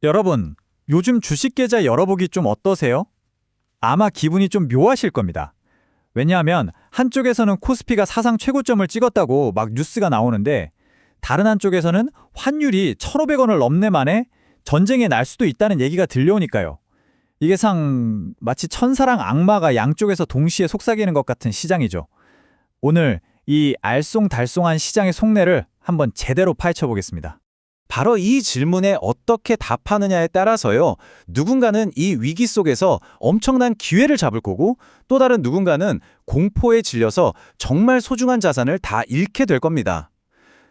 여러분, 요즘 주식 계좌 열어보기 좀 어떠세요? 아마 기분이 좀 묘하실 겁니다. 왜냐하면 한쪽에서는 코스피가 사상 최고점을 찍었다고 막 뉴스가 나오는데 다른 한쪽에서는 환율이 1,500원을 넘네 만에 전쟁에 날 수도 있다는 얘기가 들려오니까요. 이게 마치 천사랑 악마가 양쪽에서 동시에 속삭이는 것 같은 시장이죠. 오늘 이 알쏭달쏭한 시장의 속내를 한번 제대로 파헤쳐 보겠습니다. 바로 이 질문에 어떻게 답하느냐에 따라서요, 누군가는 이 위기 속에서 엄청난 기회를 잡을 거고, 또 다른 누군가는 공포에 질려서 정말 소중한 자산을 다 잃게 될 겁니다.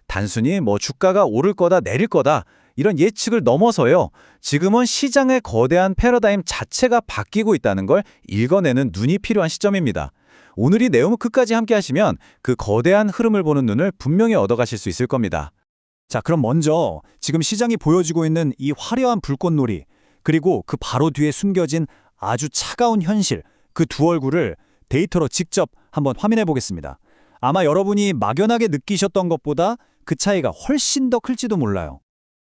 단순히 주가가 오를 거다 내릴 거다 이런 예측을 넘어서요, 지금은 시장의 거대한 패러다임 자체가 바뀌고 있다는 걸 읽어내는 눈이 필요한 시점입니다. 오늘 이 내용을 끝까지 함께 하시면 그 거대한 흐름을 보는 눈을 분명히 얻어가실 수 있을 겁니다. 자, 그럼 먼저 지금 시장이 보여주고 있는 이 화려한 불꽃놀이, 그리고 그 바로 뒤에 숨겨진 아주 차가운 현실, 그 두 얼굴을 데이터로 직접 한번 화면해 보겠습니다. 아마 여러분이 막연하게 느끼셨던 것보다 그 차이가 훨씬 더 클지도 몰라요.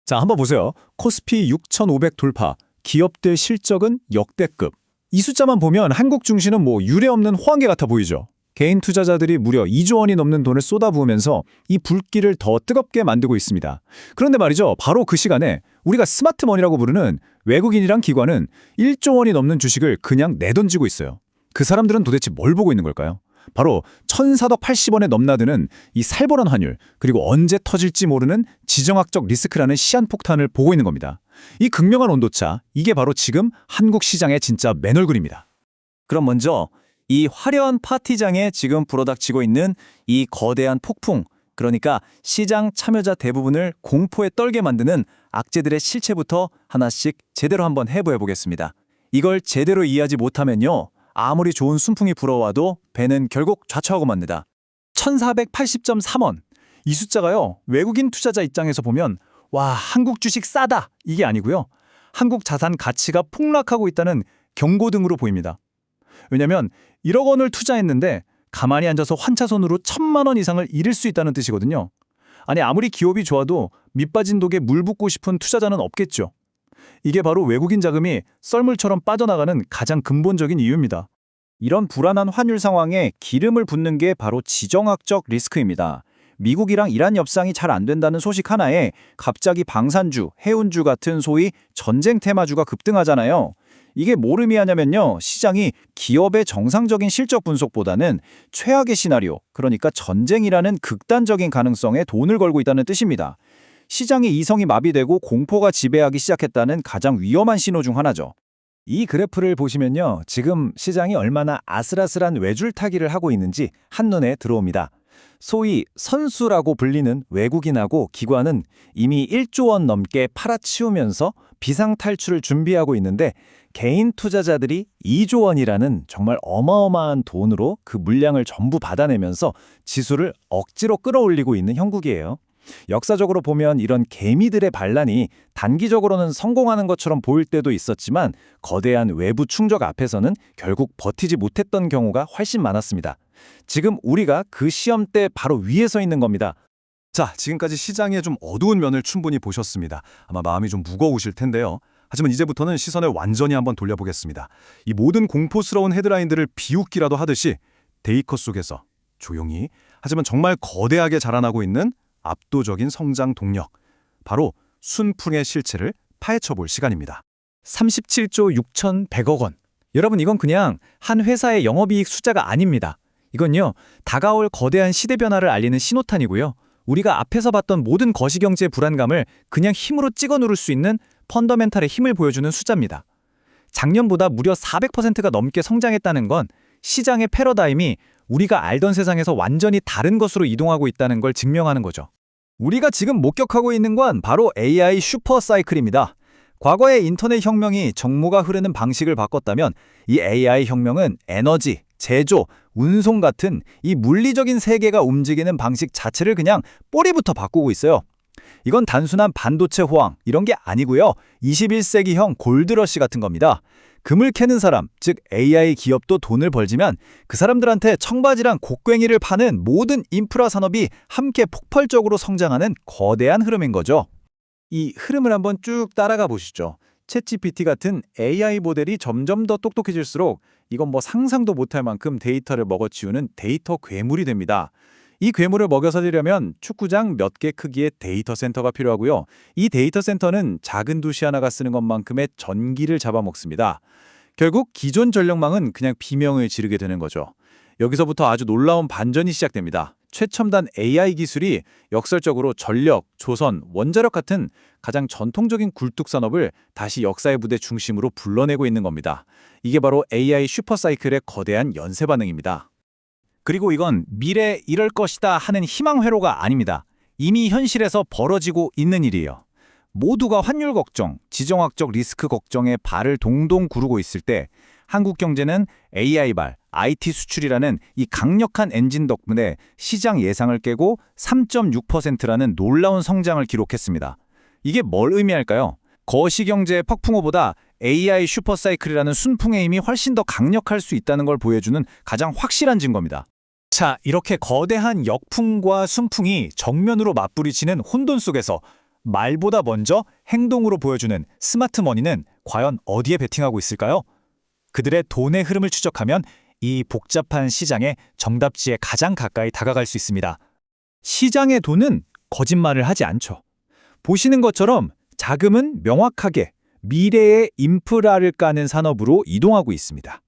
자, 한번 보세요. 코스피 6,500 돌파, 기업들 실적은 역대급. 이 숫자만 보면 한국 증시는 유례없는 호황기 같아 보이죠. 개인 투자자들이 무려 2조 원이 넘는 돈을 쏟아부으면서 이 불길을 더 뜨겁게 만들고 있습니다. 그런데 말이죠, 바로 그 시간에 우리가 스마트머니라고 부르는 외국인이란 기관은 1조 원이 넘는 주식을 그냥 내던지고 있어요. 그 사람들은 도대체 뭘 보고 있는 걸까요? 바로 1,480원에 넘나드는 이 살벌한 환율, 그리고 언제 터질지 모르는 지정학적 리스크라는 시한폭탄을 보고 있는 겁니다. 이 극명한 온도차, 이게 바로 지금 한국 시장의 진짜 맨 얼굴입니다. 그럼 먼저 이 화려한 파티장에 지금 불어닥치고 있는 이 거대한 폭풍, 그러니까 시장 참여자 대부분을 공포에 떨게 만드는 악재들의 실체부터 하나씩 제대로 한번 해부해 보겠습니다. 이걸 제대로 이해하지 못하면요, 아무리 좋은 순풍이 불어와도 배는 결국 좌초하고 맙니다. 1480.3원. 이 숫자가요, 외국인 투자자 입장에서 보면 와, 한국 주식 싸다 이게 아니고요, 한국 자산 가치가 폭락하고 있다는 경고등으로 보입니다. 왜냐면 1억 원을 투자했는데 가만히 앉아서 환차손으로 1,000만 원 이상을 잃을 수 있다는 뜻이거든요. 아니, 아무리 기업이 좋아도 밑빠진 독에 물 붓고 싶은 투자자는 없겠죠. 이게 바로 외국인 자금이 썰물처럼 빠져나가는 가장 근본적인 이유입니다. 이런 불안한 환율 상황에 기름을 붓는 게 바로 지정학적 리스크입니다. 미국이랑 이란 협상이 잘 안 된다는 소식 하나에 갑자기 방산주, 해운주 같은 소위 전쟁 테마주가 급등하잖아요. 이게 뭘 의미하냐면요, 시장이 기업의 정상적인 실적 분석보다는 최악의 시나리오, 그러니까 전쟁이라는 극단적인 가능성에 돈을 걸고 있다는 뜻입니다. 시장의 이성이 마비되고 공포가 지배하기 시작했다는 가장 위험한 신호 중 하나죠. 이 그래프를 보시면요, 지금 시장이 얼마나 아슬아슬한 외줄타기를 하고 있는지 한눈에 들어옵니다. 소위 선수라고 불리는 외국인하고 기관은 이미 1조 원 넘게 팔아치우면서 비상탈출을 준비하고 있는데, 개인 투자자들이 2조 원이라는 정말 어마어마한 돈으로 그 물량을 전부 받아내면서 지수를 억지로 끌어올리고 있는 형국이에요. 역사적으로 보면 이런 개미들의 반란이 단기적으로는 성공하는 것처럼 보일 때도 있었지만, 거대한 외부 충격 앞에서는 결국 버티지 못했던 경우가 훨씬 많았습니다. 지금 우리가 그 시험대 바로 위에 서 있는 겁니다. 자, 지금까지 시장의 좀 어두운 면을 충분히 보셨습니다. 아마 마음이 좀 무거우실 텐데요. 하지만 이제부터는 시선을 완전히 한번 돌려보겠습니다. 이 모든 공포스러운 헤드라인들을 비웃기라도 하듯이 데이커 속에서 조용히, 하지만 정말 거대하게 자라나고 있는 압도적인 성장 동력, 바로 순풍의 실체를 파헤쳐볼 시간입니다. 37조 6,100억 원. 여러분, 이건 그냥 한 회사의 영업이익 숫자가 아닙니다. 이건요, 다가올 거대한 시대 변화를 알리는 신호탄이고요, 우리가 앞에서 봤던 모든 거시경제의 불안감을 그냥 힘으로 찍어 누를 수 있는 펀더멘탈의 힘을 보여주는 숫자입니다. 작년보다 무려 400%가 넘게 성장했다는 건 시장의 패러다임이 우리가 알던 세상에서 완전히 다른 것으로 이동하고 있다는 걸 증명하는 거죠. 우리가 지금 목격하고 있는 건 바로 AI 슈퍼 사이클입니다. 과거의 인터넷 혁명이 정모가 흐르는 방식을 바꿨다면, 이 AI 혁명은 에너지, 제조, 운송 같은 이 물리적인 세계가 움직이는 방식 자체를 그냥 뿌리부터 바꾸고 있어요. 이건 단순한 반도체 호황 이런 게 아니고요, 21세기형 골드러시 같은 겁니다. 금을 캐는 사람, 즉 AI 기업도 돈을 벌지만 그 사람들한테 청바지랑 곡괭이를 파는 모든 인프라 산업이 함께 폭발적으로 성장하는 거대한 흐름인 거죠. 이 흐름을 한번 쭉 따라가 보시죠. 챗GPT 같은 AI 모델이 점점 더 똑똑해질수록 이건 뭐 상상도 못할 만큼 데이터를 먹어치우는 데이터 괴물이 됩니다. 이 괴물을 먹여 살리려면 축구장 몇 개 크기의 데이터 센터가 필요하고요. 이 데이터 센터는 작은 도시 하나가 쓰는 것만큼의 전기를 잡아먹습니다. 결국 기존 전력망은 그냥 비명을 지르게 되는 거죠. 여기서부터 아주 놀라운 반전이 시작됩니다. 최첨단 AI 기술이 역설적으로 전력, 조선, 원자력 같은 가장 전통적인 굴뚝 산업을 다시 역사의 무대 중심으로 불러내고 있는 겁니다. 이게 바로 AI 슈퍼사이클의 거대한 연쇄 반응입니다. 그리고 이건 미래에 이럴 것이다 하는 희망 회로가 아닙니다. 이미 현실에서 벌어지고 있는 일이에요. 모두가 환율 걱정, 지정학적 리스크 걱정에 발을 동동 구르고 있을 때 한국 경제는 AI발, IT 수출이라는 이 강력한 엔진 덕분에 시장 예상을 깨고 3.6%라는 놀라운 성장을 기록했습니다. 이게 뭘 의미할까요? 거시경제의 폭풍우보다 AI 슈퍼사이클이라는 순풍의 힘이 훨씬 더 강력할 수 있다는 걸 보여주는 가장 확실한 증거입니다. 자, 이렇게 거대한 역풍과 순풍이 정면으로 맞부딪히는 혼돈 속에서 말보다 먼저 행동으로 보여주는 스마트머니는 과연 어디에 베팅하고 있을까요? 그들의 돈의 흐름을 추적하면 이 복잡한 시장의 정답지에 가장 가까이 다가갈 수 있습니다. 시장의 돈은 거짓말을 하지 않죠. 보시는 것처럼 자금은 명확하게 미래의 인프라를 까는 산업으로 이동하고 있습니다.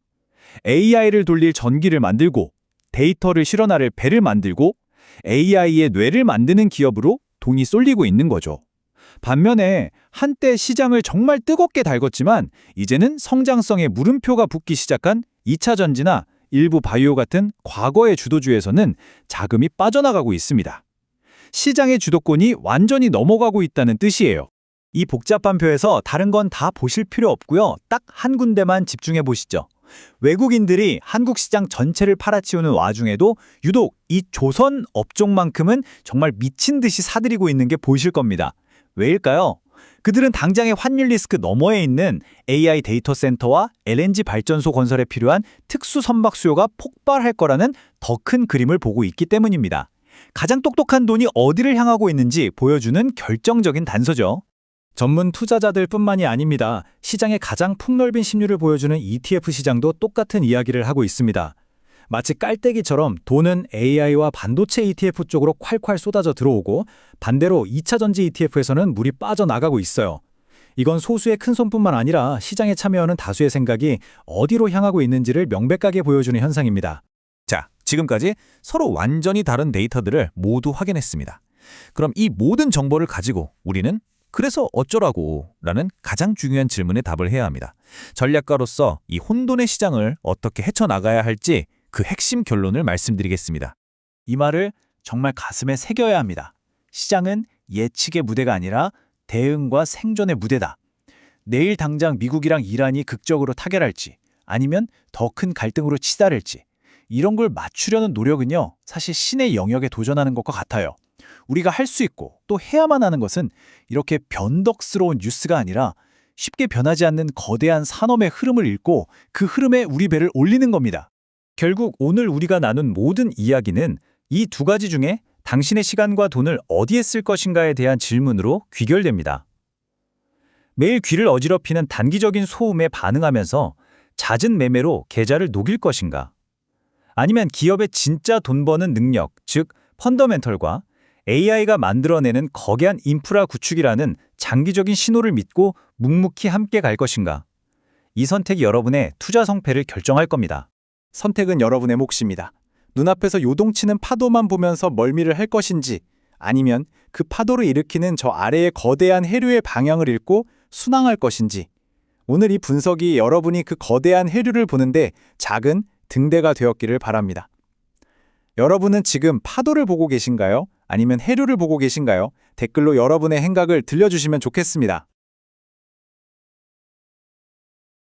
AI를 돌릴 전기를 만들고 데이터를 실어나를 배를 만들고 AI의 뇌를 만드는 기업으로 돈이 쏠리고 있는 거죠. 반면에 한때 시장을 정말 뜨겁게 달궜지만 이제는 성장성에 물음표가 붙기 시작한 2차 전지나 일부 바이오 같은 과거의 주도주에서는 자금이 빠져나가고 있습니다. 시장의 주도권이 완전히 넘어가고 있다는 뜻이에요. 이 복잡한 표에서 다른 건 다 보실 필요 없고요. 딱 한 군데만 집중해 보시죠. 외국인들이 한국 시장 전체를 팔아치우는 와중에도 유독 이 조선 업종만큼은 정말 미친 듯이 사들이고 있는 게 보이실 겁니다. 왜일까요? 그들은 당장의 환율 리스크 너머에 있는 AI 데이터 센터와 LNG 발전소 건설에 필요한 특수 선박 수요가 폭발할 거라는 더 큰 그림을 보고 있기 때문입니다. 가장 똑똑한 돈이 어디를 향하고 있는지 보여주는 결정적인 단서죠. 전문 투자자들 뿐만이 아닙니다. 시장의 가장 폭넓은 심리를 보여주는 ETF 시장도 똑같은 이야기를 하고 있습니다. 마치 깔때기처럼 돈은 AI와 반도체 ETF 쪽으로 콸콸 쏟아져 들어오고 반대로 2차 전지 ETF에서는 물이 빠져나가고 있어요. 이건 소수의 큰 손뿐만 아니라 시장에 참여하는 다수의 생각이 어디로 향하고 있는지를 명백하게 보여주는 현상입니다. 자, 지금까지 서로 완전히 다른 데이터들을 모두 확인했습니다. 그럼 이 모든 정보를 가지고 우리는 그래서 어쩌라고 라는 가장 중요한 질문에 답을 해야 합니다. 전략가로서 이 혼돈의 시장을 어떻게 헤쳐나가야 할지 그 핵심 결론을 말씀드리겠습니다. 이 말을 정말 가슴에 새겨야 합니다. 시장은 예측의 무대가 아니라 대응과 생존의 무대다. 내일 당장 미국이랑 이란이 극적으로 타결할지 아니면 더 큰 갈등으로 치달을지 이런 걸 맞추려는 노력은요, 사실 신의 영역에 도전하는 것과 같아요. 우리가 할 수 있고 또 해야만 하는 것은 이렇게 변덕스러운 뉴스가 아니라 쉽게 변하지 않는 거대한 산업의 흐름을 읽고 그 흐름에 우리 배를 올리는 겁니다. 결국 오늘 우리가 나눈 모든 이야기는 이 두 가지 중에 당신의 시간과 돈을 어디에 쓸 것인가에 대한 질문으로 귀결됩니다. 매일 귀를 어지럽히는 단기적인 소음에 반응하면서 잦은 매매로 계좌를 녹일 것인가? 아니면 기업의 진짜 돈 버는 능력, 즉 펀더멘털과 AI가 만들어내는 거대한 인프라 구축이라는 장기적인 신호를 믿고 묵묵히 함께 갈 것인가? 이 선택이 여러분의 투자 성패를 결정할 겁니다. 선택은 여러분의 몫입니다. 눈앞에서 요동치는 파도만 보면서 멀미를 할 것인지 아니면 그 파도를 일으키는 저 아래의 거대한 해류의 방향을 읽고 순항할 것인지 오늘 이 분석이 여러분이 그 거대한 해류를 보는데 작은 등대가 되었기를 바랍니다. 여러분은 지금 파도를 보고 계신가요? 아니면 해류를 보고 계신가요? 댓글로 여러분의 생각을 들려주시면 좋겠습니다.